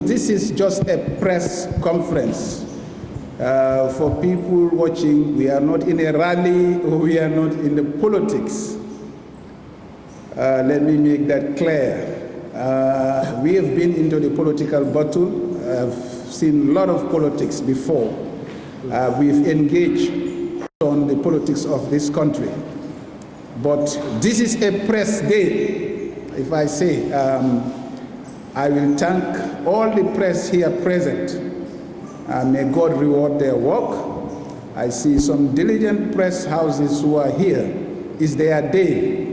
This is just a press conference. For people watching, we are not in a rally or we are not in the politics. Let me make that clear. We have been into the political battle. I've seen a lot of politics before. We've engaged on the politics of this country. But this is a press day. If I say, I will thank all the press here present. May God reward their work. I see some diligent press houses who are here. It's their day.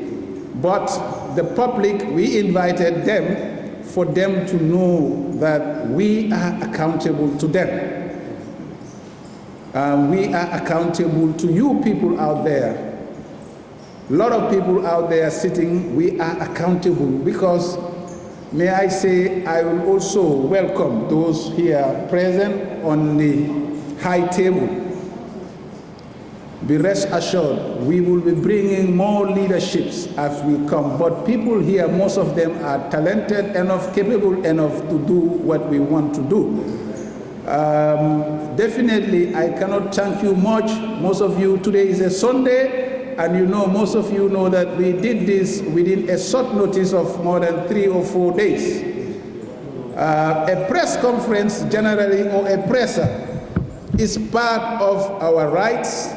But the public, we invited them for them to know that we are accountable to them. We are accountable to you people out there. A lot of people out there sitting, we are accountable because, may I say, I will also welcome those here present on the high table. Be rest assured, we will be bringing more leaderships as we come. But people here, most of them are talented enough, capable enough to do what we want to do. Definitely, I cannot thank you much. Most of you, today is a Sunday. And you know, most of you know that we did this within a short notice of more than 3 or 4 days. A press conference generally, or a presser, is part of our rights,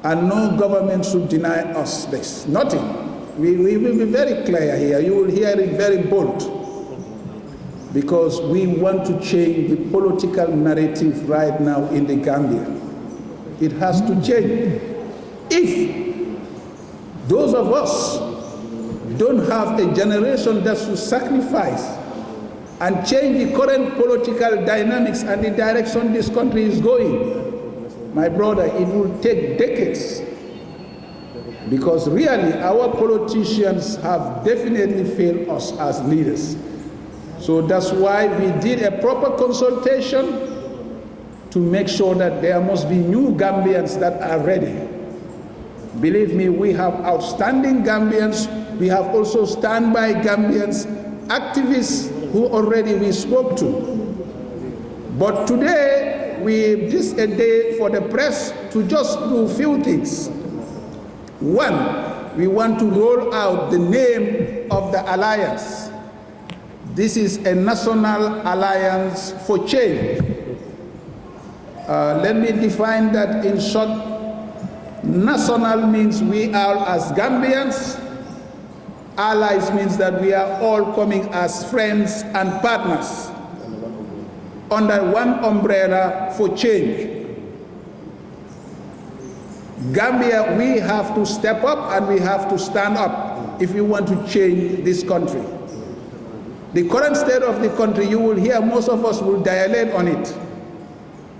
and no government should deny us this. Nothing. We will be very clear here. You will hear it very bold. Because we want to change the political narrative right now in the Gambia. It has to change. If those of us don't have a generation that should sacrifice and change the current political dynamics and the direction this country is going, my brother, it will take decades. Because really, our politicians have definitely failed us as leaders. So that's why we did a proper consultation to make sure that there must be new Gambians that are ready. Believe me, we have outstanding Gambians. We have also standby Gambians, activists who already we spoke to. But today, this is a day for the press to just do a few things. One, we want to roll out the name of the alliance. This is a National Alliance for Change. Let me define that in short. National means we are as Gambians. Allies means that we are all coming as friends and partners under one umbrella for change. Gambia, we have to step up and we have to stand up if we want to change this country. The current state of the country, you will hear most of us will dilate on it.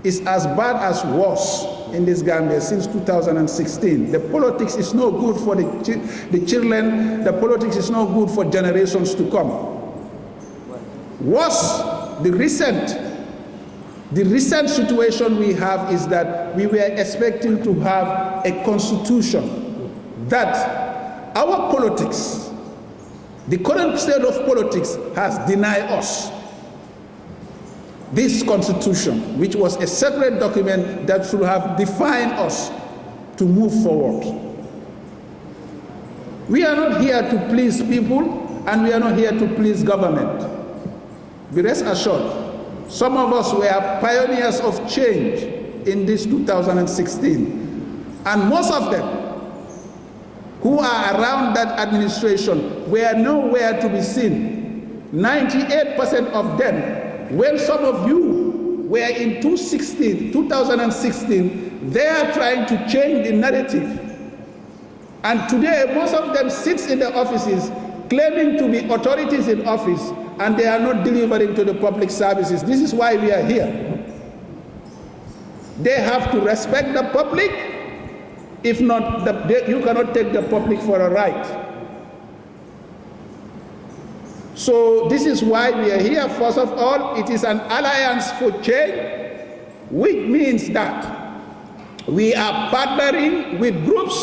It's as bad as worse in this Gambia since 2016. The politics is no good for the children. The politics is no good for generations to come. Worse, the recent situation we have is that we were expecting to have a constitution that our politics, the current state of politics, has denied us this constitution, which was a sacred document that should have defined us to move forward. We are not here to please people, and we are not here to please government. Be rest assured, some of us were pioneers of change in this 2016, and most of them who are around that administration were nowhere to be seen. 98% of them. When some of you were in 2016, they are trying to change the narrative. And today, most of them sit in the offices claiming to be authorities in office, and they are not delivering to the public services. This is why we are here. They have to respect the public. If not, you cannot take the public for a ride. So this is why we are here. First of all, it is an alliance for change, which means that we are partnering with groups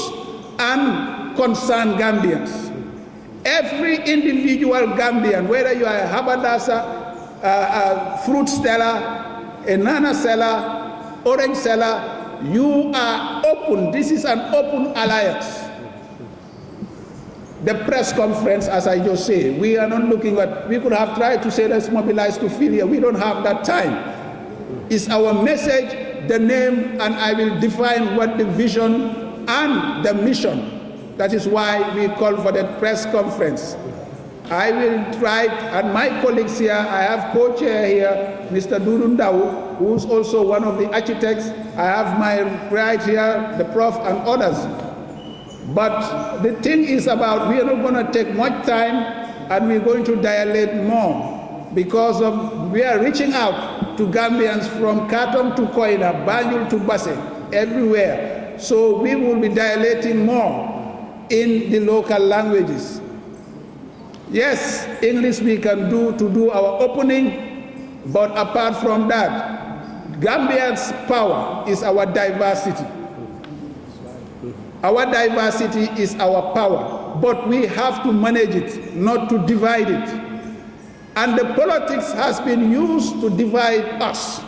and concerned Gambians. Every individual Gambian, whether you are a Habadasa, fruit seller, a banana seller, orange seller. You are open. This is an open alliance. The press conference, as I just say, we are not looking at, we could have tried to say let's mobilize to fill here. We don't have that time. It's our message, the name, and I will define what the vision and the mission. That is why we call for the press conference. I will try, and my colleagues here, I have co-chair here, Mr. Durundau, who's also one of the architects. I have my right here, the prof and others. But the thing is about, we are not going to take much time, and we're going to dilate more because we are reaching out to Gambians from Khartoum to Koina, Banjul to Basse, everywhere. So we will be dilating more in the local languages. Yes, English we can do our opening, but apart from that, Gambia's power is our diversity. Our diversity is our power, but we have to manage it, not to divide it. And the politics has been used to divide us.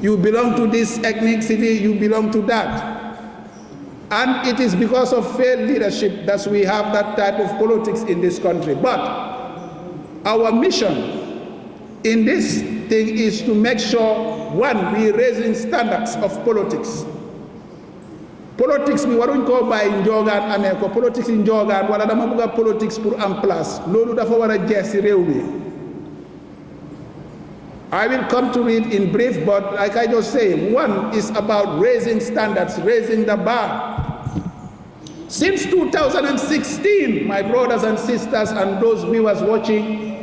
You belong to this ethnicity, you belong to that. And it is because of failed leadership that we have that type of politics in this country. But our mission in this thing is to make sure, one, we are raising standards of politics. Politics we waruñ ko bay njogaan amé ko politics njogaan wala dama bëgg politics pour en place lolu dafa wara jeex ci réew mi. I will come to it in brief, but like I just say, one is about raising standards, raising the bar. Since 2016, my brothers and sisters and those viewers watching,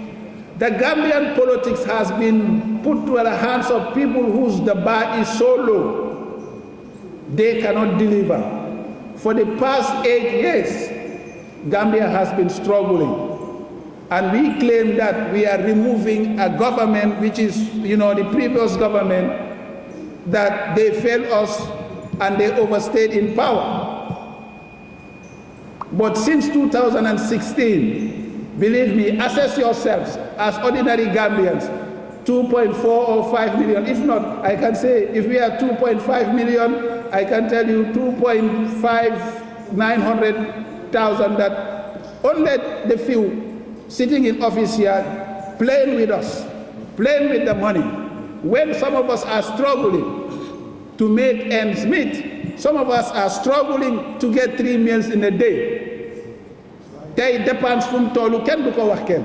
the Gambian politics has been put to the hands of people whose the bar is so low. They cannot deliver. For the past 8 years, Gambia has been struggling. And we claim that we are removing a government which is, the previous government, that they failed us and they overstayed in power. But since 2016, believe me, assess yourselves as ordinary Gambians, 2.4 or 5 million. If not, I can say if we are 2.5 million, I can tell you 2.900,000 that only the few sitting in office here, playing with us, playing with the money. When some of us are struggling to make ends meet, some of us are struggling to get 3 meals in a day. They depends from tolu ken du ko wax ken.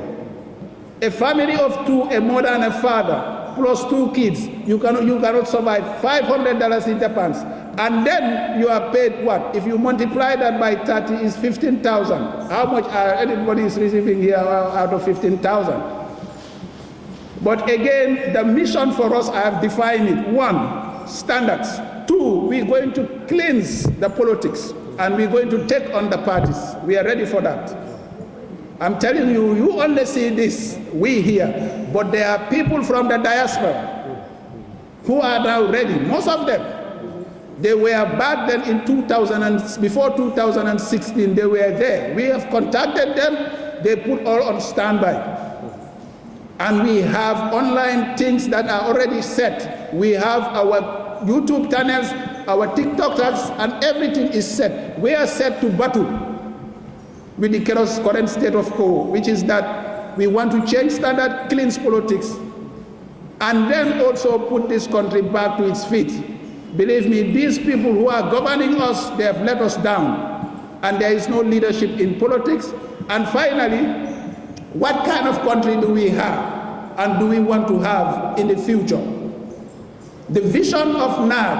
A family of 2, a mother and a father, plus 2 kids, you cannot survive. $500 in depends. And then you are paid what? If you multiply that by 30, is 15,000. How much are anybody is receiving here out of 15,000? But again, the mission for us, I have defined it. 1, standards. 2, we're going to cleanse the politics, and we're going to take on the parties. We are ready for that. I'm telling you, you only see this, we here, but there are people from the diaspora who are now ready, most of them. They were back then in before 2016, they were there. We have contacted them, they put all on standby. And we have online things that are already set. We have our YouTube channels, our TikToks, and everything is set. We are set to battle with the current state of quo, which is that we want to change standard, cleanse politics, and then also put this country back to its feet. Believe me, these people who are governing us, they have let us down, and there is no leadership in politics. And finally, what kind of country do we have, and do we want to have in the future? The vision of NAB,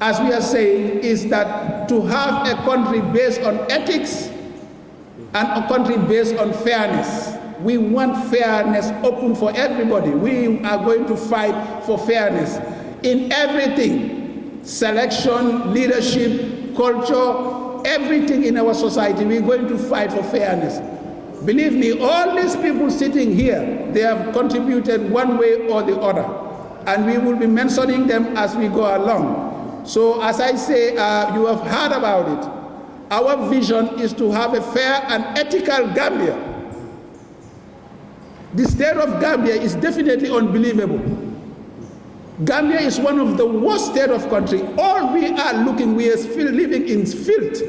as we are saying, is that to have a country based on ethics and a country based on fairness. We want fairness open for everybody. We are going to fight for fairness in everything: selection, leadership, culture, everything in our society. We're going to fight for fairness. Believe me, all these people sitting here, they have contributed one way or the other, and we will be mentioning them as we go along. So as I say, you have heard about it. Our vision is to have a fair and ethical Gambia. The state of Gambia is definitely unbelievable. Gambia is one of the worst state of country. All we are living in filth.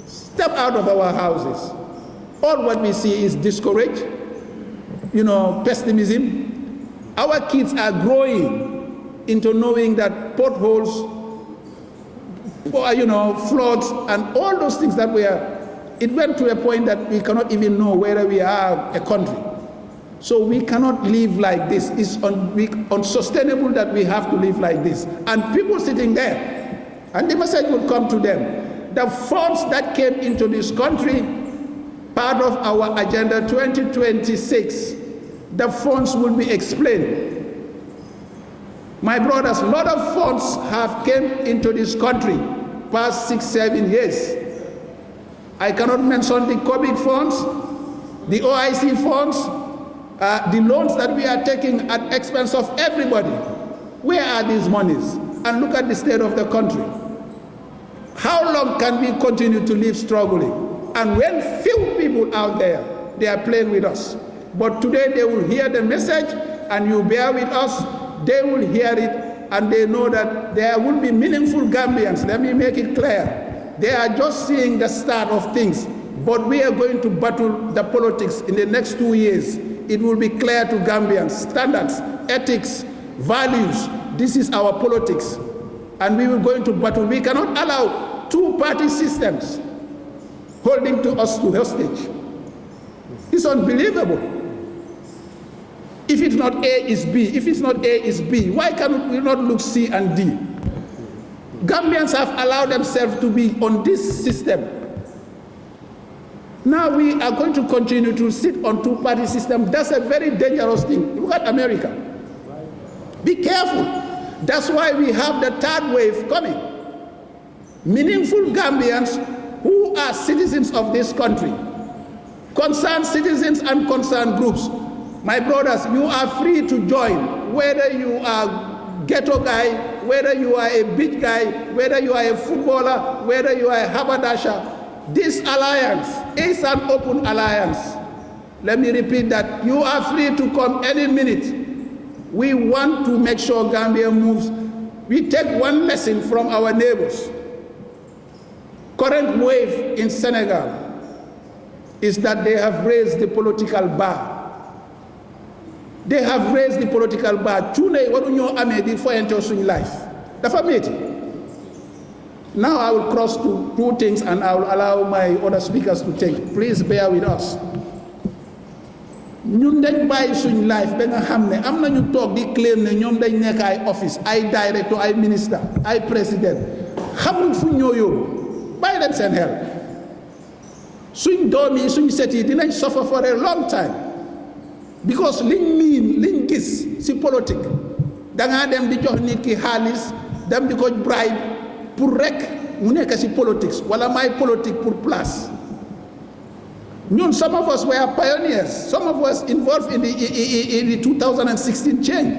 Step out of our houses. All what we see is discourage, pessimism. Our kids are growing into knowing that potholes, floods, and all those things that it went to a point that we cannot even know whether we are a country. So we cannot live like this. It's unsustainable that we have to live like this. And people sitting there, and the message will come to them. The funds that came into this country, part of our Agenda 2026, the funds will be explained. My brothers, a lot of funds have came into this country past 6-7 years. I cannot mention the COVID funds, the OIC funds, the loans that we are taking at expense of everybody. Where are these monies? And look at the state of the country. How long can we continue to live struggling? And when few people out there, they are playing with us. But today they will hear the message, and you bear with us, they will hear it, and they know that there will be meaningful Gambians. Let me make it clear. They are just seeing the start of things, but we are going to battle the politics in the next 2 years. It will be clear to Gambians, standards, ethics, values. This is our politics, and we will go into battle. We cannot allow two-party systems holding to us to hostage. It's unbelievable. If it's not A, it's B. If it's not A, it's B. Why can we not look C and D? Gambians have allowed themselves to be on this system. Now we are going to continue to sit on two-party system. That's a very dangerous thing. Look at America. Be careful. That's why we have the third wave coming. Meaningful Gambians who are citizens of this country, concerned citizens and concerned groups. My brothers, you are free to join, whether you are ghetto guy, whether you are a beach guy, whether you are a footballer, whether you are a haberdasher. This alliance is an open alliance. Let me repeat that. You are free to come any minute. We want to make sure Gambia moves. We take one lesson from our neighbors. Current wave in Senegal is that they have raised the political bar. They have raised the political bar. Tune waruñoo amee di foyantoo suñ life. Dafa metti. Now I will cross to two things, and I will allow my other speakers to take. Please bear with us. ñun dañ bàyyi suñ life ba nga xam ne am nañu toog di claim ne ñoom dañ nekk ay office, ay directeur, ay ministre, ay président. Xamuñ fu ñoo yóbbu. Bàyyi leen seen xel. Suñ doom yi suñ set yi dinañ suffer for a long time. Because liñ gis si politique dangaa dem di jox nit ki xaalis dem di ko bribe pour rek mu nekk si politics wala may politique pour place. Ñun, some of us were pioneers. Some of us involved in the 2016 change.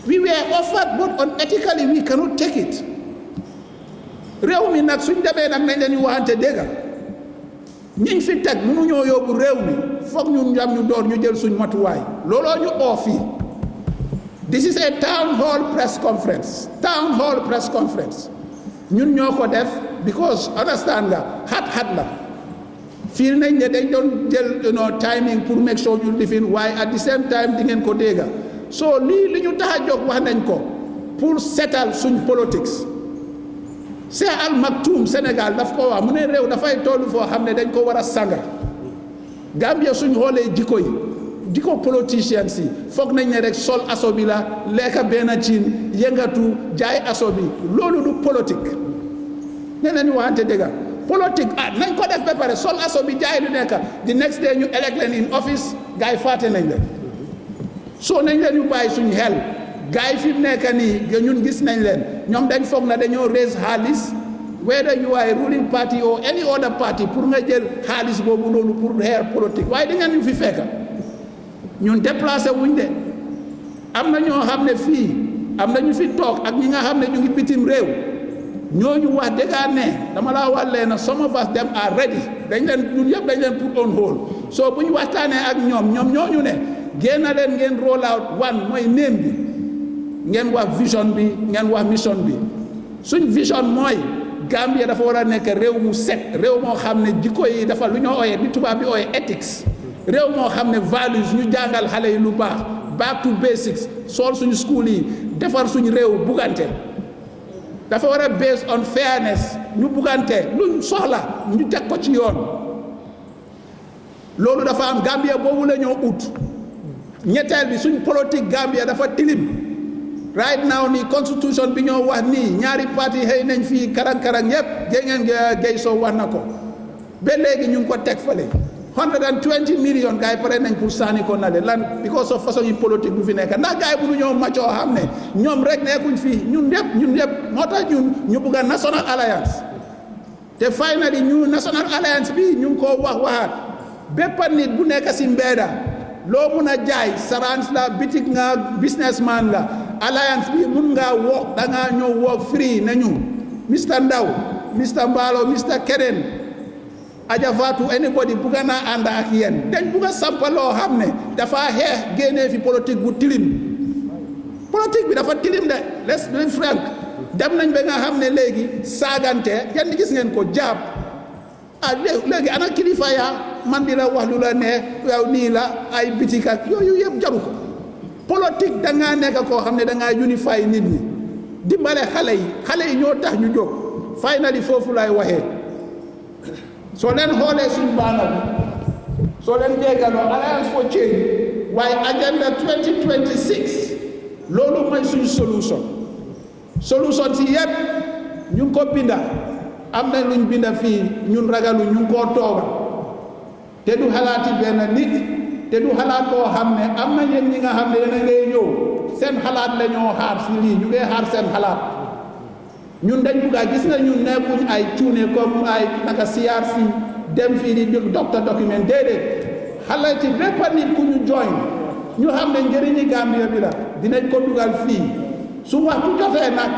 We were offered, but unethically we cannot take it. Réew mi nag suñ demee nag nañ leen waxante dëgg ñiñ fi teg mënuñoo yóbbu réew mi foog ñun ñu door ñu jël suñ matuwaay looloo ñu oo fii. This is a town hall press conference. Town hall press conference. Ñun ñoo ko def because understand nga xat la. Feel nañ ne dañ doon jël timing pour make sure ñu lifin waaye at the same time di ngeen ko dégga. So lii li ñu tax a jóg wax nañ ko pour setal suñ politics. Cheikh Al Maktoum Sénégal daf ko wax mu ne réew dafay tollu foo xam ne dañ ko war a sanga. Gambia suñ xoolee jikko yi jikko politiciens yi foog nañ ne rek sol aso bi la lekka benn ciin yëngatu jaay aso bi loolu du politique. ne leen waxante dëgga politique nañ ko def ba pare sol aso bi jaay lu nekk the next day ñu elect leen in office gars yi fàtte nañ leen. soo nañ leen ñu bàyyi suñu xel gars yi fi mu nekk nii ñun gis nañ leen ñoom dañ foog na dañoo raise xaalis whether you are a ruling party or any other party pour nga jël xaalis boobu noonu pour xeer politique waaye di ngeen ñu fi fekk ñun déplacé wuñ de am na ñoo xam ne fii am na ñu fi toog ak ñi nga xam ne ñu ngi bitim réew ñooñu wax dëgg ne dama laa wax leen some of us them are ready dañ leen ñun yëpp dañ leen put on hold so bu ñu waxtaanee ak ñoom ñooñu ne génn leen ngeen roll out one mooy name bi ngeen wax vision bi ngeen wax mission bi suñ vision mooy Gambia dafa war a nekk réew mu set réew moo xam ne jikko yi dafa lu ñoo ooyee di tubaab bi ooyee ethics réew moo xam ne values ñu jàngal xale yi lu baax back to basics sool suñu school yi defar suñu réew buggante dafa war a based on fairness ñu buggante luñ soxla ñu teg ko ci yoon loolu dafa am Gambia boobu la ñoo ut ñetteel bi suñ politique Gambia dafa tilim right now nii constitution bi ñoo wax nii ñaari parti xëy nañ fii karang-karang yëpp ngeen gay soo wax na ko ba léegi ñu ngi ko teg fale 120 million gars yi pare nañ pour sànni ko na le lan because of façon yi politique bu fi nekk ndax gars yi bu ñoo maccoo xam ne ñoom rek nekkuñ fii ñun ñëpp moo tax ñu bugg a national alliance te finally ñu national alliance bi ñu ngi koo waxaat bépp nit bu nekk si mbeeda loo mun a jaay sarans la bitik nga businessman nga alliance bi mun ngaa work da ngaa ñëw work free nañu Mr Ndaw Mr Mballo Mr Kenen Aja Fatou anybody bugga naa ànd ak yéen dañ bugg a sampa loo xam ne dafa xeex génnee fi politique bu tilim politique bi dafa tilim de let's be frank dem nañ ba nga xam ne léegi saagante yéen di gis ngeen ko jaab léegi ana kilifa yaa man di la wax lu la neex yow nii la ay bitik ak yooyu yëpp jaru ko politique da ngaa nekk koo xam ne da ngaa unify nit ñi dimbale xale yi ñoo tax ñu jóg finally foofu lay waxee soo leen xoolee suñu baana bi soo leen déggaloo Alliance for Change waaye agenda 2026 loolu mooy suñu solution si yëpp ñu ngi ko binda am na luñ binda fii ñun ragalu ñu ngi koo tooga te du xalaati benn nit te du xalaat koo xam ne am na ñeen ñi nga xam ne dana ngay ñëw seen xalaat la ñoo xaar si lii ñu ngay xaar seen xalaat ñun dañ bugga gis nga ñun nekkuñ ay cuune comme ay naka CRC dem fii di docteur document déedéet xale ci bépp nit ku ñu join ñu xam ne njëriñi Gambia bi la dinañ ko dugal fii su waxtu jotee nag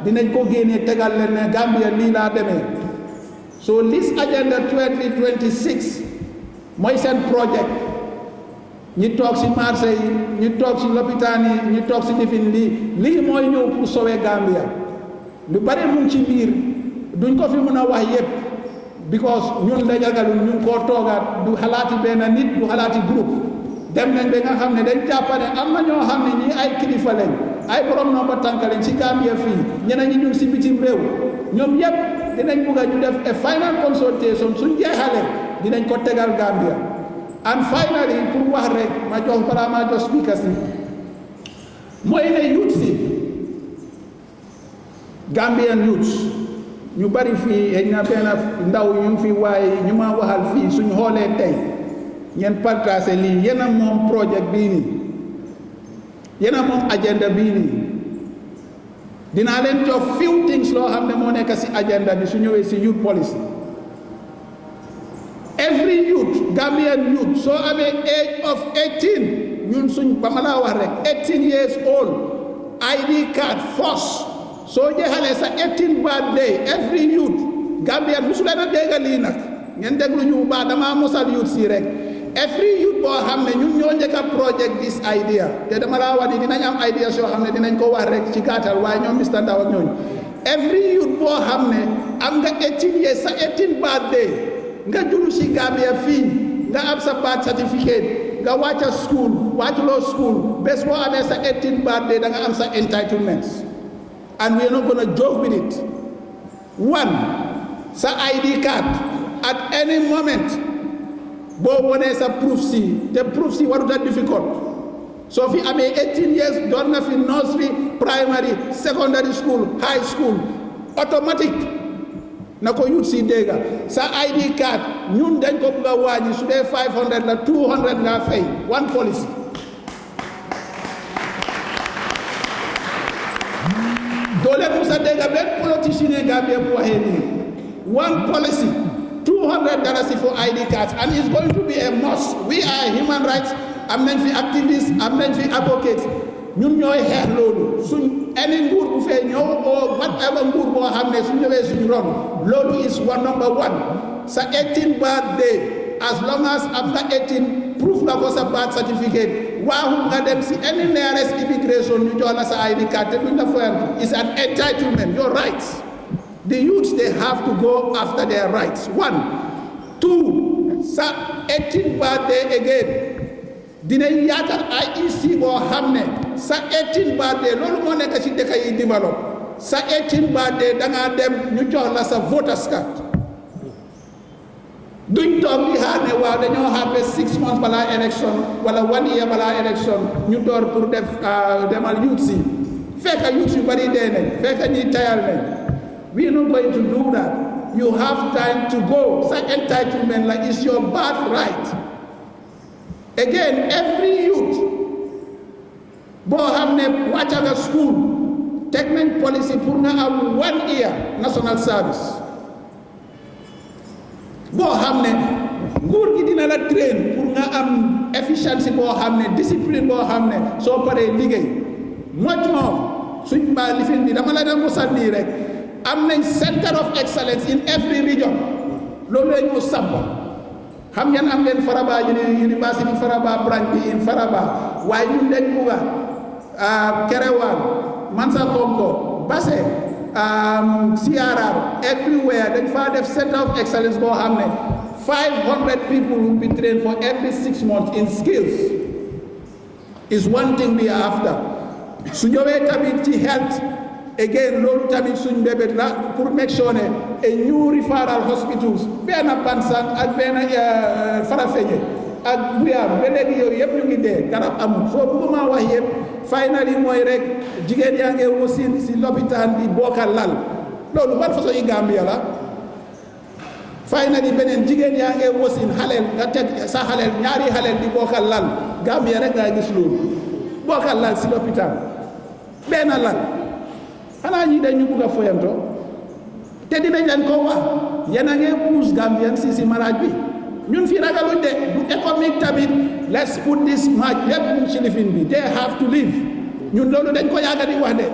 dinañ ko génnee tegal leen ne Gambia lii laa demee so this agenda 2026 mooy seen projet ñi toog si marché yi ñi toog si lopitaan yi ñi toog si lifin lii mooy ñëw pour sauver Gambia lu bari mu ci biir duñ ko fi mën a wax yëpp because ñun dajagalul ñu ngi koo toogaat du xalaati benn nit du xalaati groupe dem nañ ba nga xam ne dañ jàppane am na ñoo xam ne ñii ay kilifa lañ ay borom nomba tànk lañ ci Gambia fii ñeneen ñi ñu si bitim réew ñoom yëpp dinañ bugg a ñu def a final consultation suñ jeexalee dinañ ko tegal Gambia and finally pour wax rek ma jox balaa maa jox speaker si mooy ne youth si Gambian youth ñu bari fii xëy na benn ndaw ñu ngi fi waaye ñu ma waxal fii suñu xoolee tey ngeen partagé lii yéen a moom projet bii nii yéen a moom agenda bii nii dinaa leen jox few things loo xam ne moo nekk si agenda bi su ñëwee si youth policy every youth Gambian youth soo amee age of 18 ñun suñ ba ma laa wax rek 18 years old ID card force soo jeexalee sa 18 birthday every youth Gambian musu leen a dégg lii nag ngeen déglu ñu bu baax damaa mosal youth si rek every youth boo xam ne ñun ñoo njëkk a project this idea te dama laa wax ni dinañ am ideas yoo xam ne dinañ ko wax rek ci gàttal waaye ñoom Mr Ndaw ak ñooñu every youth boo xam ne am nga 18 years sa 18 birthday nga julu si Gambia fii nga am sa birth certificate nga wàcca school wàcculoo school bés boo amee sa 18 birthday da nga am sa entitlements and we are not going to joke with it. One, sa ID card at any moment boo wonee sa proof si te proof si warut a difficult soo fi amee 18 years doon na fi nursery primary secondary school high school automatic na ko yut si dégga sa ID card ñun dañ ko bugg a wàññi su dee 500 la 200 nga fay one policy doole musa dégga benn politicien Gambia bu waxee nii one policy $200 for ID cards and it's going to be a must. We are human rights am nañ fi activists am nañ fi advocates ñun ñooy xeex loolu suñ any nguur bu fee ñëw oo whatever nguur boo xam ne su ñëwee suñu ron loolu is number one sa 18 birthday as long as am nga 18 proof nga ko sa birth certificate waaxu nga dem si any nearest immigration ñu jox la sa ID card te duñ la foyantu. It's an entitlement, your rights. The youths, they have to go after their rights. 1. 2. Sa 18th birthday again dinañ yaatal IEC boo xam ne sa 18th birthday loolu moo nekk ci dëkk yi develop sa 18th birthday da ngaa dem ñu jox la sa voters card duñ toog di xaar ne waaw dañoo xam ne 6 months balaa élection wala 1 year balaa élection ñu door pour def demal youth si fekk youth yu bari dee nañ fekk ñi tayal nañ. We are not going to do that. You have time to go. Such entitlement like is your birthright. Again, every youth, bohamne wachaga school, technical policy purna am 1 year national service. Bohamne nguur gi dina la train pour nga am efficiency bohamne discipline bohamne so paré liggéey. Much more suñ ba lifin bi dama la dem musandi rek. Am nañ center of excellence in every region loolu la ñu sàmba xam ngeen am ngeen Faraba university Faraba branch bi in Faraba waaye ñun dañ bugga Kerewaan Mansa Konko Basse Siara everywhere dañ faa def center of excellence boo xam ne 500 people will be trained for every 6 months in skills is one thing we are after su ñëwee tamit ci health again loolu tamit suñ bébét la pour make sure ne a new referral hospitals benn Bansang ak benn Farafenni ak Buyam ba léegi yooyu yëpp ñu ngi dee garab amul soo bëgguma wax yëpp finally mooy rek jigéen yaa ngi wasin si lopitaan bi bokkal lal loolu ban façon yi Gambia la finally beneen jigéen yaa ngi wasin xaleel nga teg sa xaleel ñaari xaleel di bokkal lal Gambia rek nga gis loolu bokkal lal si lopitaan benn lal xanaa ñi dañu bugg a foyanto te dinañ leen ko wax yéen a ngi puus Gambian si maraaj bi ñun fi ragaluñ de du économique tamit let's put this match lépp ci lifin bi they have to live ñun loolu dañ ko yàgga di wax de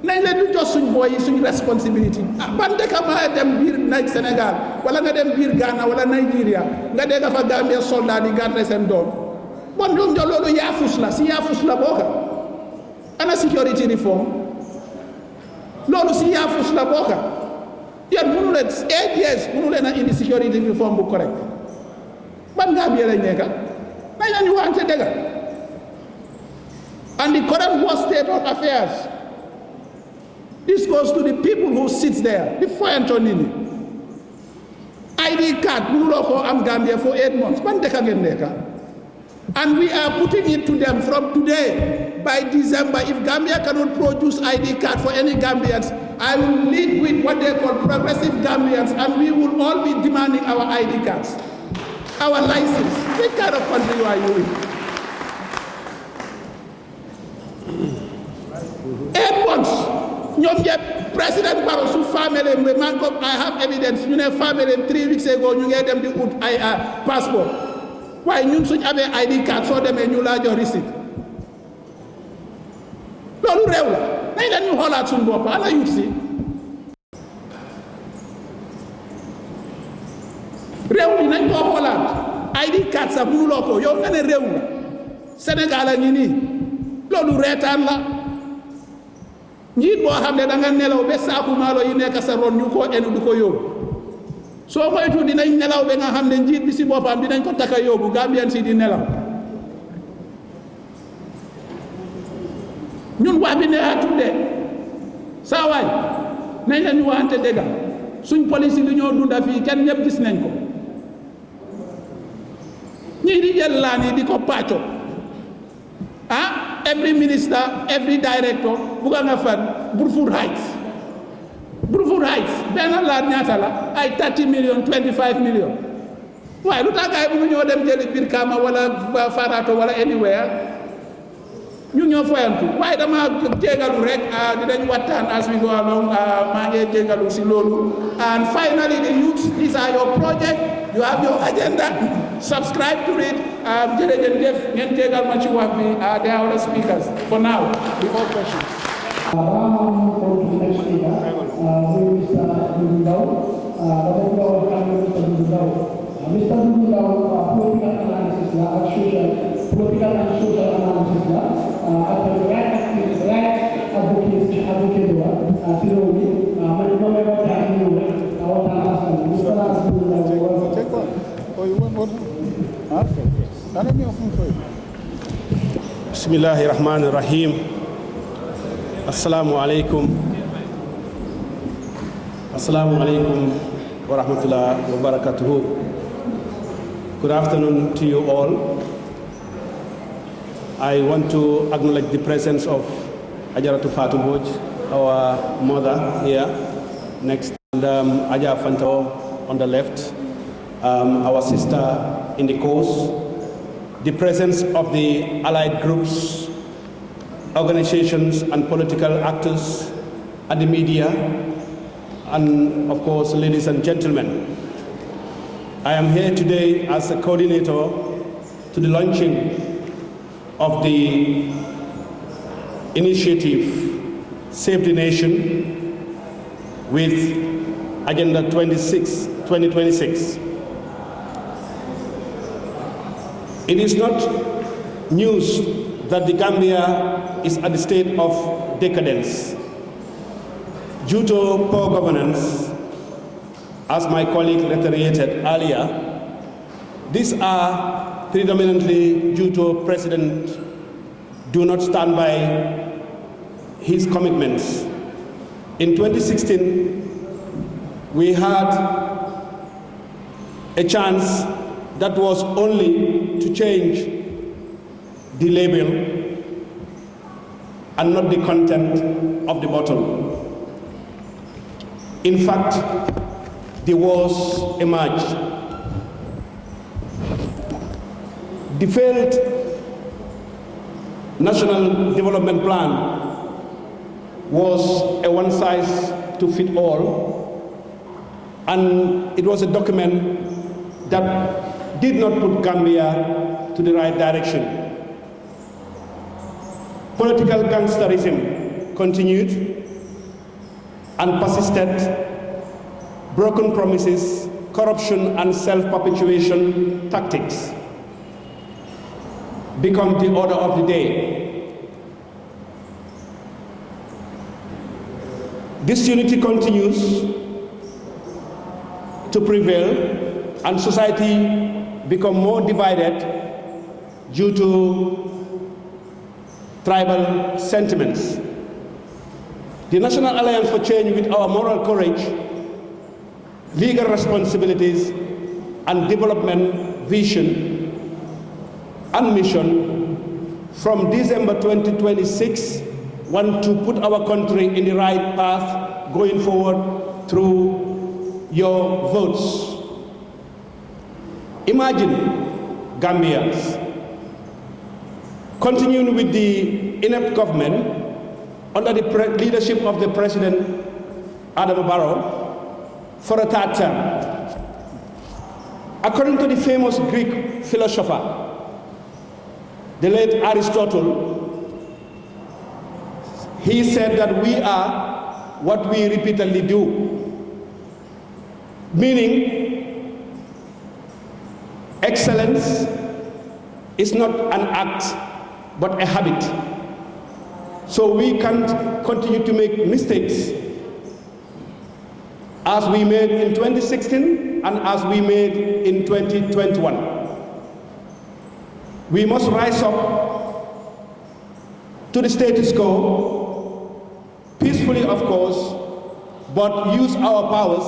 nañ leen du jox suñ booy yi suñ responsibility ban dëkk ma dem biir nag Sénégal wala nga dem biir Ghana wala Nigeria nga dégg fa Gambia soldat yi garder seen doom bon loolu yaafus la si yaafus la bokka ana security reform loolu si yaafus la bokka yéen mënu leen 8 years mënu leen a indi security reform bu correct ban Gambia lañ nekka nañ la ñu wante dëgg and the current worst state of affairs this goes to the people who sit there di foyanto nit ñi ID card mënuloo koo am Gambia for 8 months ban dëkk ngeen nekka and we are putting it to them from today. By December, if Gambia cannot produce ID card for any Gambians, I will lead with what they call progressive Gambians, and we will all be demanding our ID cards, our license. What kind of country are you in? 8 months. President Barrow, su family, I have evidence. You know, family 3 weeks ago, you get them the passport. Why you should have an ID card so them and you large your receipt? Loolu réew la nañ leen ñu xoolaat suñu bopp ana yut si réew mi nañ koo xoolaat ID card sax mënuloo ko yow nga ne réew la Sénégal a ngi nii loolu reetaan la njiit boo xam ne da nga nelaw ba saaku maalo yi nekk sa ron ñu koo enu du ko yóbbu soo moytu dinañ nelaw ba nga xam ne njiit bi si boppam dinañ ko takka yóbbu Gambien si di nelaw ñun wax bi ne a tudde saa waay nañ la ñu waxante dëgg suñ police li ñoo dunda fii kenn ñëpp gis nañ ko ñii di jël laan yi di ko pàcco every minister every director bugga nga fan Brufut Heights benn laan ñaata la ay 30 million 25 million waaye lu tax gaay bu ñoo dem jëli Brikama wala Farato wala anywhere ñu ñoo foyantu waaye dama jégalu rek dinañ waxtaan as we go along maa ngi jégalu si loolu and finally the youth these are your project you have your agenda subscribe to it jërëjëf ngeen jégal ma ci wax bi they are our speakers for now before questions. Mr. political and social analysis la ak right advocate wa ci réew mi man ma may waxtaan ñu waxtaan askan bi Bismillahir Rahmanir Rahim. Assalamu alaikum. Assalamu alaikum wa rahmatullahi wa barakatuhu. Good afternoon to you all. I want to acknowledge the presence of Ajaratu Fatou Mbodj, our mother here next, and Aja Fanto on the left, our sister in the course, the presence of the allied groups, organizations and political actors, and the media, and of course, ladies and gentlemen. I am here today as a coordinator to the launching of the initiative Save the Nation with Agenda 2026. It is not news that the Gambia is at the state of decadence due to poor governance, as my colleague reiterated earlier. These are predominantly due to President do not stand by his commitments. In 2016, we had a chance that was only to change the label and not the content of the bottle. In fact, the wars emerged. The failed National Development Plan was a one-size-to-fit-all, and it was a document that did not put Gambia to the right direction. Political gangsterism continued and persisted. Broken promises, corruption, and self-perpetuation tactics become the order of the day. Disunity continues to prevail, and society become more divided due to tribal sentiments. The National Alliance for Change, with our moral courage, legal responsibilities, and development vision and mission, from December 2026, want to put our country in the right path going forward through your votes. Imagine Gambians continuing with the inept government under the leadership of the President Adama Barrow for a third term. According to the famous Greek philosopher, the late Aristotle, he said that we are what we repeatedly do, meaning excellence is not an act but a habit. So we can't continue to make mistakes as we made in 2016 and as we made in 2021. We must rise up to the status quo, peacefully of course, but use our powers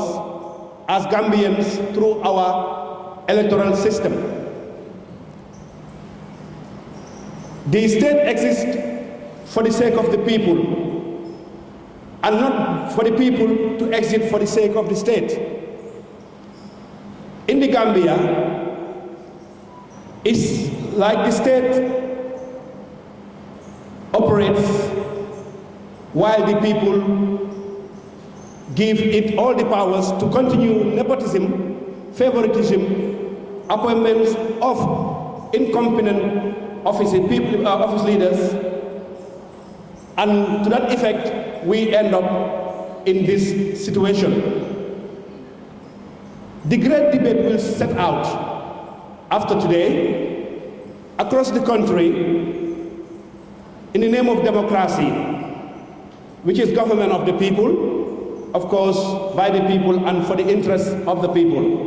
as Gambians through our electoral system. The state exists for the sake of the people, and not for the people to exist for the sake of the state. In the Gambia, it's like the state operates while the people give it all the powers to continue nepotism, favoritism, appointments of incompetent office leaders, and to that effect, we end up in this situation. The great debate will set out after today across the country in the name of democracy, which is government of the people, of course, by the people and for the interests of the people.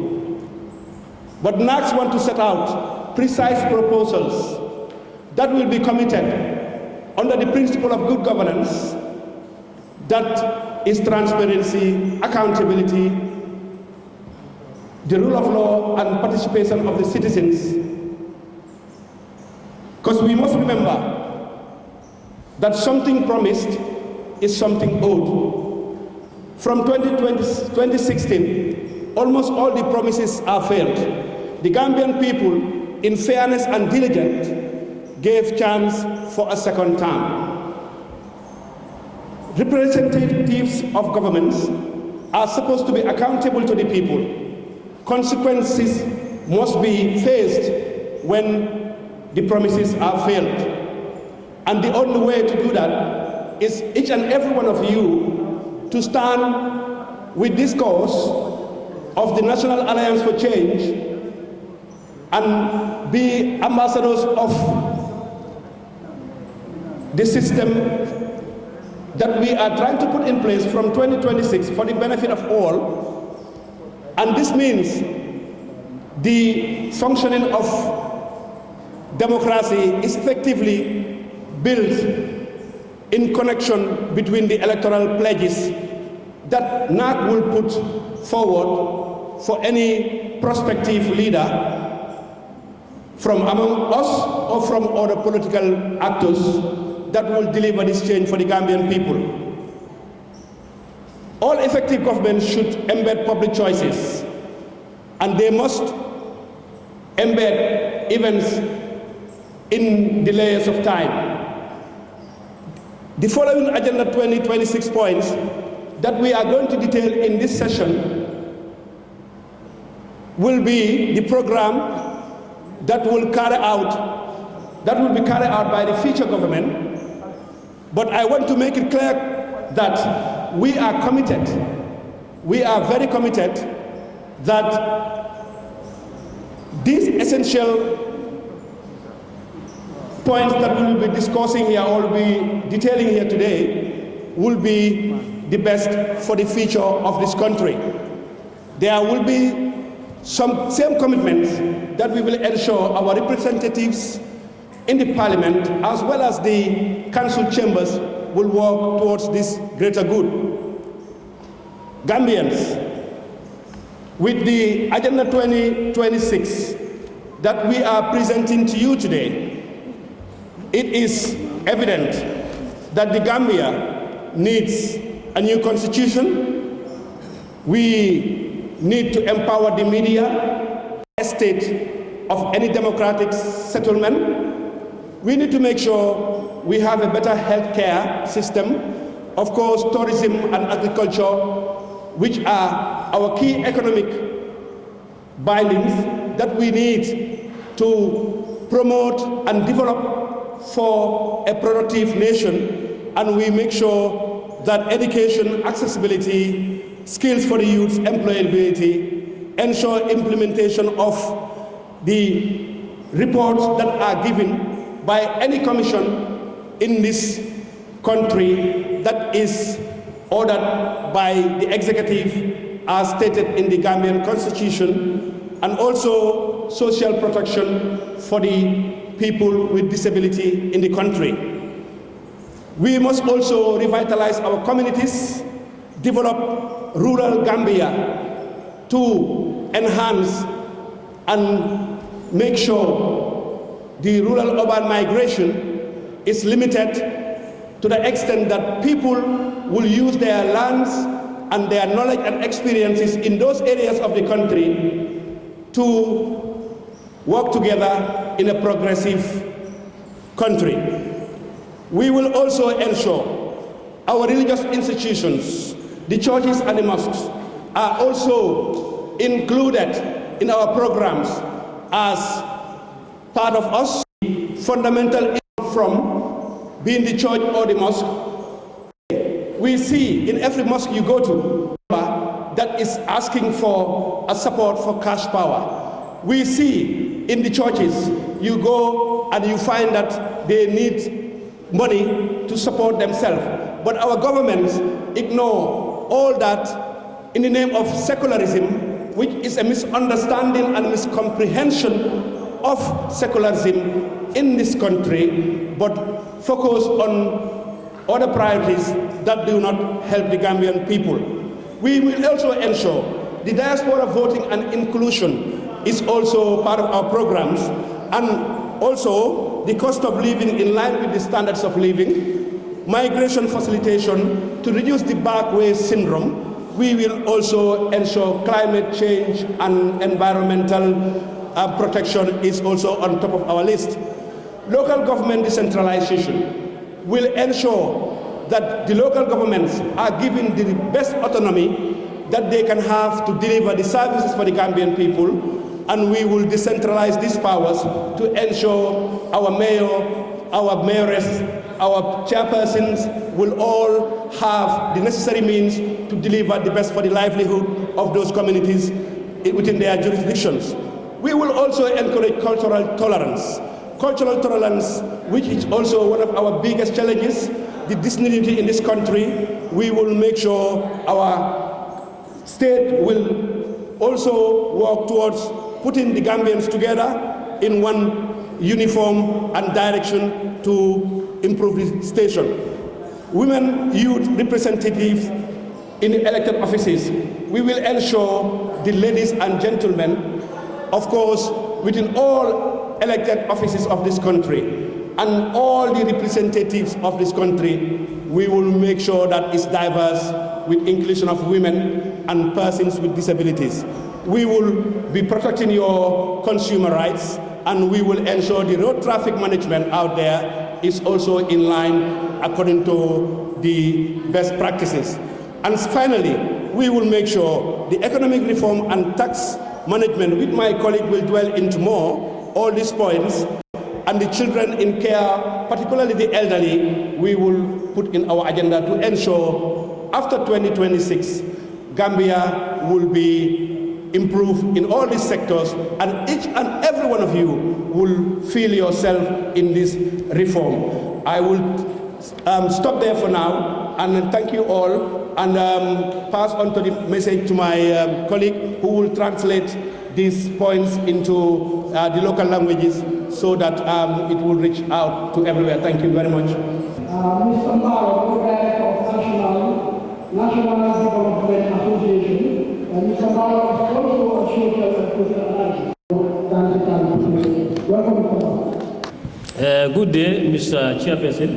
But NACS want to set out precise proposals that will be committed under the principle of good governance, that is transparency, accountability, the rule of law, and participation of the citizens. Because we must remember that something promised is something owed. From 2016, almost all the promises are failed. The Gambian people, in fairness and diligence, gave chance for a second term. Representatives of governments are supposed to be accountable to the people. Consequences must be faced when the promises are failed. And the only way to do that is each and every one of you to stand with this cause of the National Alliance for Change and be ambassadors of the system that we are trying to put in place from 2026 for the benefit of all. And this means the functioning of democracy is effectively built in connection between the electoral pledges that NAC will put forward for any prospective leader from among us or from other political actors that will deliver this change for the Gambian people. All effective governments should embed public choices, and they must embed events in the layers of time. The following Agenda 2026 points that we are going to detail in this session will be the program that will be carried out by the future government. But I want to make it clear that we are committed, we are very committed that these essential points that we will be discussing here or will be detailing here today will be the best for the future of this country. There will be some same commitments that we will ensure our representatives in the parliament as well as the council chambers will work towards this greater good. Gambians, with the Agenda 2026 that we are presenting to you today, it is evident that the Gambia needs a new constitution. We need to empower the media, a state of any democratic settlement. We need to make sure we have a better healthcare system. Of course, tourism and agriculture, which are our key economic bindings that we need to promote and develop for a productive nation. And we make sure that education, accessibility, skills for the youth, employability, ensure implementation of the reports that are given by any commission in this country that is ordered by the executive as stated in the Gambian Constitution, and also social protection for the people with disability in the country. We must also revitalize our communities, develop rural Gambia to enhance and make sure the rural-urban migration is limited to the extent that people will use their lands and their knowledge and experiences in those areas of the country to work together in a progressive country. We will also ensure our religious institutions, the churches and the mosques, are also included in our programs as part of us. Fundamental from being the church or the mosque. We see in every mosque you go to that is asking for a support for cash power. We see in the churches, you go and you find that they need money to support themselves. But our governments ignore all that in the name of secularism, which is a misunderstanding and miscomprehension of secularism in this country, but focus on other priorities that do not help the Gambian people. We will also ensure the diaspora voting and inclusion is also part of our programs, and also the cost of living in line with the standards of living, migration facilitation to reduce the backway syndrome. We will also ensure climate change and environmental protection is also on top of our list. Local government decentralization will ensure that the local governments are given the best autonomy that they can have to deliver the services for the Gambian people, and we will decentralize these powers to ensure our mayor, our mayoress, our chairpersons will all have the necessary means to deliver the best for the livelihood of those communities within their jurisdictions. We will also encourage cultural tolerance. Cultural tolerance, which is also one of our biggest challenges, the disunity in this country. We will make sure our state will also work towards putting the Gambians together in one uniform and direction to improve the station. Women, youth representatives in elected offices, we will ensure the ladies and gentlemen, of course, within all elected offices of this country and all the representatives of this country, we will make sure that it's diverse with inclusion of women and persons with disabilities. We will be protecting your consumer rights, and we will ensure the road traffic management out there is also in line according to the best practices. And finally, we will make sure the economic reform and tax management, which my colleague will dwell into more, all these points, and the children in care, particularly the elderly, we will put in our agenda to ensure after 2026, Gambia will be improved in all these sectors, and each and every one of you will feel yourself in this reform. I will stop there for now, and thank you all, and pass on to the message to my colleague who will translate these points into the local languages so that it will reach out to everywhere. Thank you very much. Mr. Maro, Director of National Development Association, and Mr. Maro is also a social and cultural activist. Welcome. Good day, Mr. Chairperson,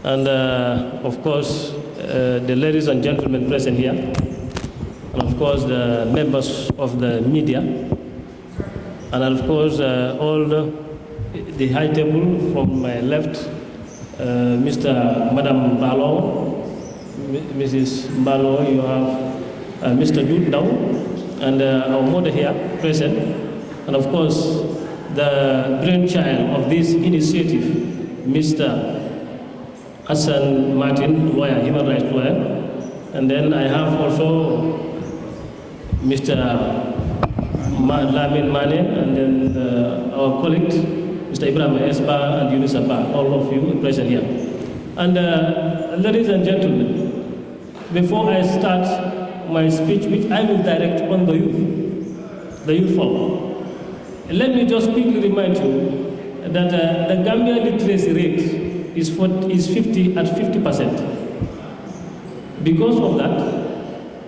and of course, the ladies and gentlemen present here, and of course, the members of the media, and of course, all the high table from my left, Madam Balo, Mrs. Balo, you have Mr. Dudau, and our mother here present, and of course, the brainchild of this initiative, Mr. Hassan Martin, lawyer, human rights lawyer, and then I have also Mr. Lamin Mane, and then our colleagues, Mr. Ibrahim Esba and Yunus Abba, all of you present here. And ladies and gentlemen, before I start my speech, which I will direct on the youth forum, let me just quickly remind you that the Gambia literacy rate is 50%. Because of that,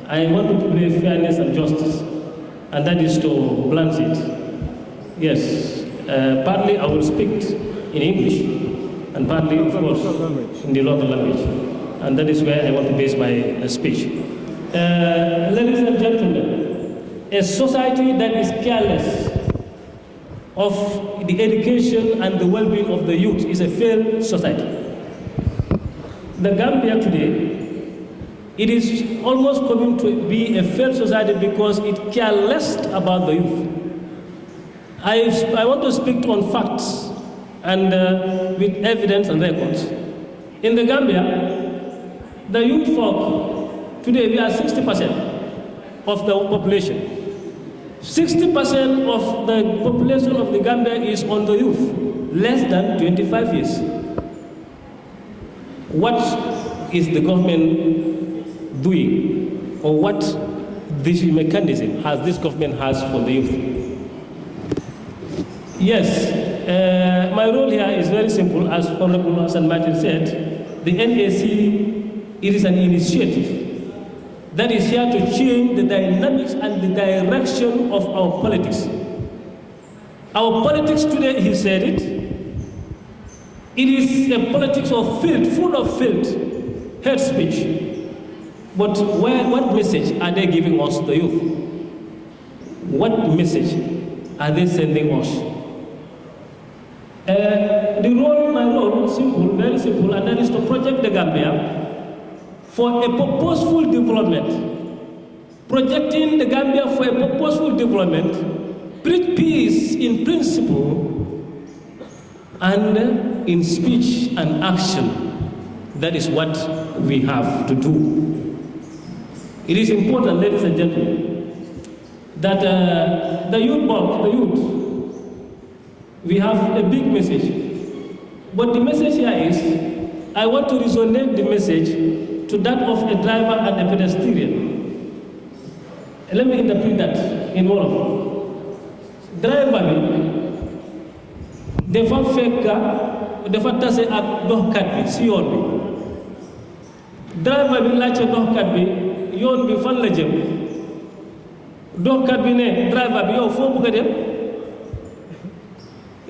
I want to play fairness and justice, and that is to balance it. Yes, partly I will speak in English, and partly, of course, in the local language, and that is where I want to base my speech. Ladies and gentlemen, a society that is careless of the education and the well-being of the youth is a failed society. The Gambia today, it is almost coming to be a failed society because it cares less about the youth. I want to speak on facts and with evidence and records. In the Gambia, the youth folk, today we are 60% of the population. 60% of the population of the Gambia is on the youth, less than 25 years. What is the government doing, or what this mechanism has this government has for the youth? Yes, my role here is very simple. As Honorable Hassan Martin said, the NAC, it is an initiative that is here to change the dynamics and the direction of our politics. Our politics today, he said it is a politics of filth, full of filth, hate speech. But what message are they giving us, the youth? What message are they sending us? My role, simple, very simple, and that is to project the Gambia for a purposeful development. Projecting the Gambia for a purposeful development, preach peace in principle and in speech and action. That is what we have to do. It is important, ladies and gentlemen, that the youth, we have a big message. But the message here is, I want to resonate the message to that of a driver and a pedestrian. Let me interpret that in Wolof. Driver bi dafa fekk dafa tase ak doxkat bi si yoon bi. Driver bi laajte doxkat bi yoon bi fan la jëm. Doxkat bi ne driver bi yow foo bëgg a dem.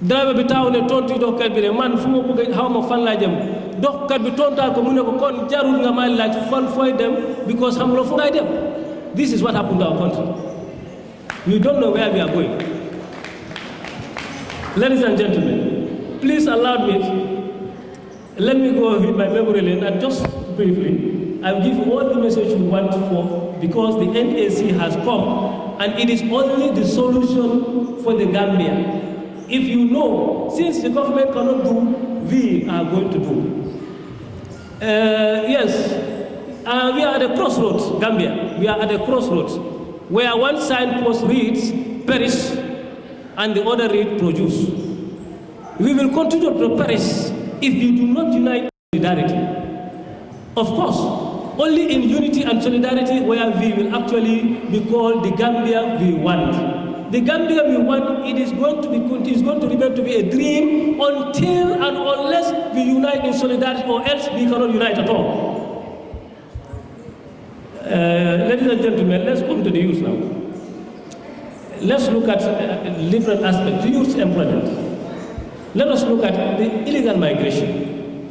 Driver bi taw ne tontu doxkat bi ne man fu ma bëgg xaw ma fan laa jëm. Doxkat bi tontaal ko mu ne ko kon jarul nga may laaj fan fooy dem because xamuloo fu ngay dem. This is what happened to our country. We don't know where we are going. Ladies and gentlemen, please allow me, let me go with my memory lane and just briefly, I will give you all the message you want for, because the NAC has come and it is only the solution for the Gambia. If you know, since the government cannot do, we are going to do. Yes, we are at a crossroads, Gambia. We are at a crossroads where one signpost reads perish and the other reads produce. We will continue to perish if we do not unite in solidarity. Of course, only in unity and solidarity where we will actually be called the Gambia we want. The Gambia we want, it is going to remain to be a dream until and unless we unite in solidarity, or else we cannot unite at all. Ladies and gentlemen, let's come to the youth now. Let's look at different aspects. The youth employment. Let us look at the illegal migration.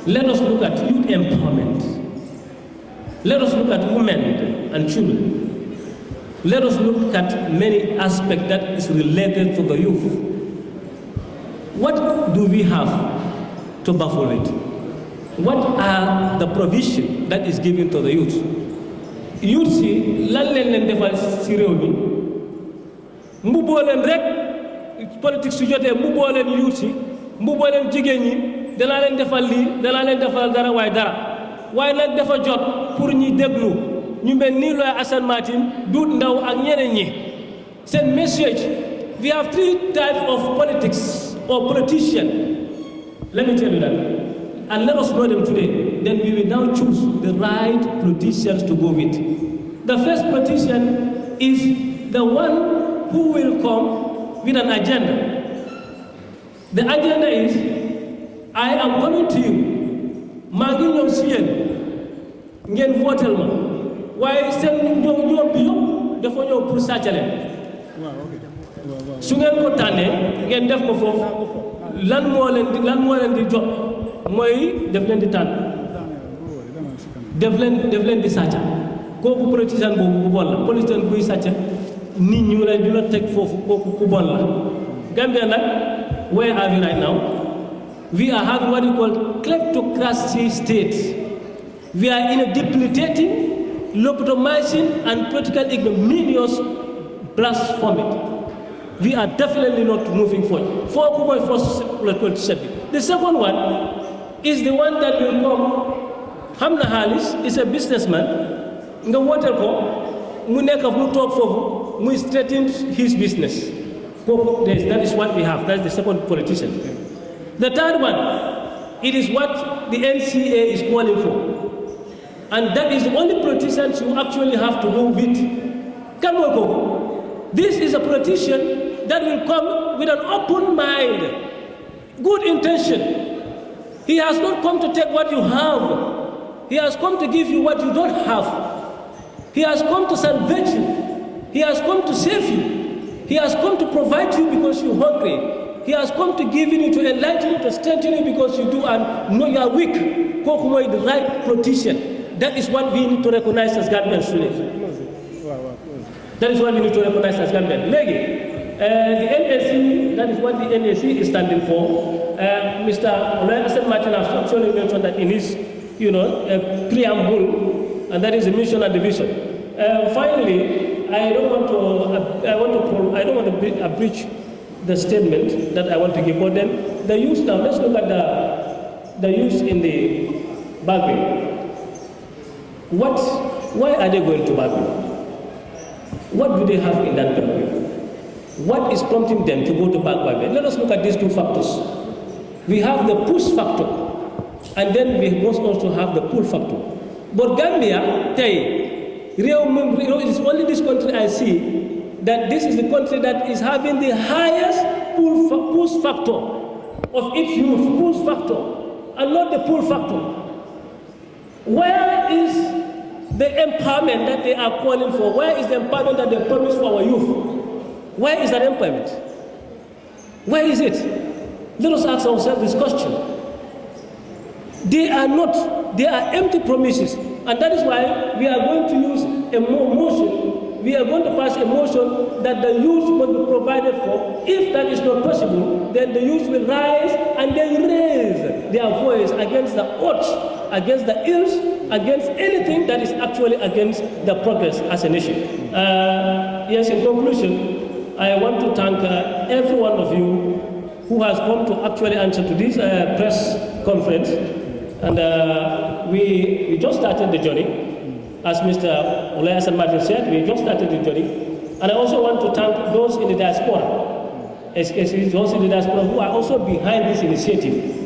Let us look at youth empowerment. Let us look at women and children. Let us look at many aspects that is related to the youth. What do we have to baffle it? What are the provision that is given to the youth? Youth si lan leen defal si réew mi mbubboo leen rek politique su jotee mbubboo leen youth si mbubboo leen jigéen ñi danaa leen defal lii danaa leen defal dara waaye nag dafa jot pour ñi déglu ñu mel nii looy Hassan Martin Duut Ndaw ak ñeneen ñi seen message. We have three types of politics or politician. Let me tell you that. And let us know them today. Then we will now choose the right politicians to go with. The first politician is the one who will come with an agenda. The agenda is, I am coming to you. maa ngi ñëw si yéen ngeen votel ma waaye seen ñoom bi yëpp dafa ñëw pour sàccale su ngeen ko tànnee ngeen def ko foofu lan moo leen di jot mooy def leen di tànn def leen di sàcca kooku politicien boobu ku bon la politicien buy sàcca nit ñi leen di la teg foofu kooku ku bon la. Gambia nag, where are we right now? We are having what we call kleptocracy state. We are in a debilitating, lobotomizing, and political ignominious blasphemy. We are definitely not moving forward. The second one is the one that will come. Hamna Halis is a businessman. Nga wotel ko mu nekk mu toog foofu who threatens his business. That is what we have. That's the second politician. The third one, it is what the NCA is calling for. And that is the only politicians you actually have to go with. This is a politician that will come with an open mind, good intention. He has not come to take what you have. He has come to give you what you don't have. He has come to salvate you. He has come to save you. He has come to provide you because you're hungry. He has come to give you, to enlighten you, to strengthen you because you do and know you are weak. Kokumo is the right politician. That is what we need to recognize as Gambians today. That is what we need to recognize as Gambians. The NAC, that is what the NAC is standing for. Mr. Olaya Martin has actually mentioned that in his, preamble, and that is the mission and the vision. Finally, I don't want to abridge the statement that I want to give. But then the youth now, let's look at the youth in the Bagwe. Why are they going to Bagwe? What do they have in that Bagwe? What is prompting them to go to Bagwe? Let us look at these two factors. We have the push factor, and then we must also have the pull factor. But Gambia, it is only this country I see that this is the country that is having the highest push factor of its youth, push factor, and not the pull factor. Where is the empowerment that they are calling for? Where is the empowerment that they promise for our youth? Where is that empowerment? Where is it? Let us ask ourselves this question. They are not, they are empty promises. And that is why we are going to use a motion. We are going to pass a motion that the youth must be provided for. If that is not possible, then the youth will rise and they will raise their voice against the odds, against the ills, against anything that is actually against the progress as a nation. Yes, in conclusion, I want to thank every one of you who has come to actually answer to this press conference. And we just started the journey. As Mr. Olaya Martin said, we just started the journey. And I also want to thank those in the diaspora, especially those in the diaspora who are also behind this initiative.